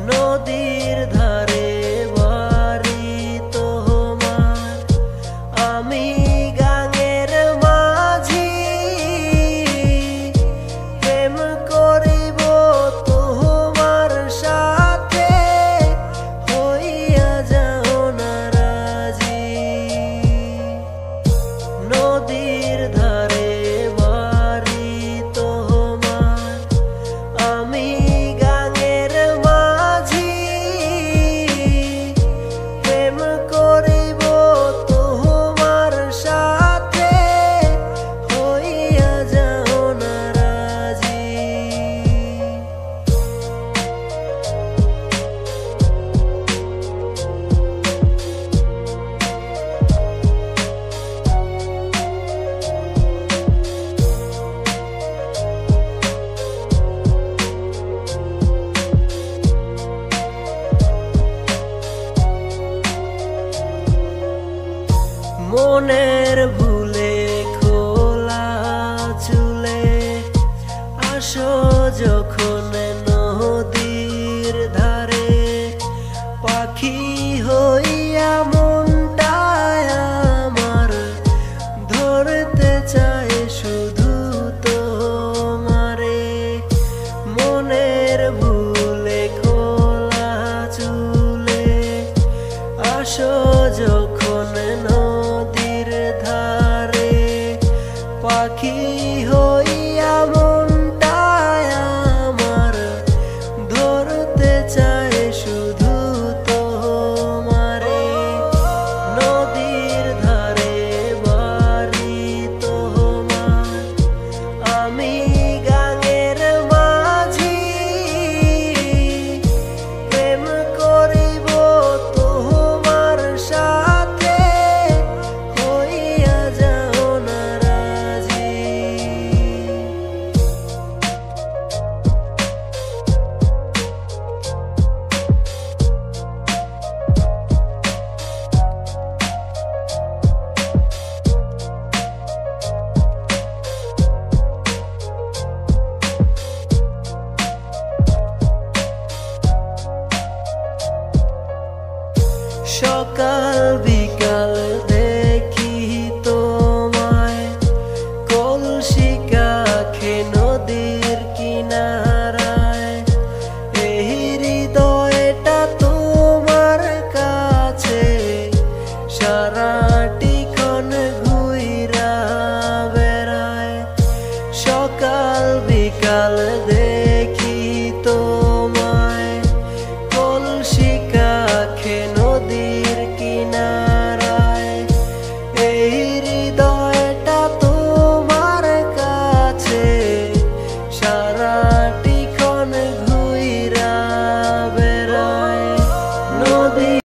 নদীর ধারে বাড়ি তোমার, আমি গাঙের মাঝি, প্রেম করিব তোমার সাথে, হইয়া যাও না রাজি। নদীর ধারে বাড়ি তোমার, আমি গাঙের মাঝি, প্রেম করিব তোমার সাথে, হইয়া যাও না রাজি। মনের ভুলে খোলা চুলে আসো যখন নদীর ধারে, পাখি হইয়া মনটায় আমার ধরতে চায় শুধু তোমারে। মনের ভুলে খোলা চুলে আসো যখন নদীর ধারে, পাখি হইয়া মনটায় আমার ধরতে চায় শুধু তোমারে। নদীর ধারে বাড়ি তোমার, আমি গাঙের মাঝি, প্রেম করিব তোমার সাথে, হইয়া যাও না রাজি। সকাল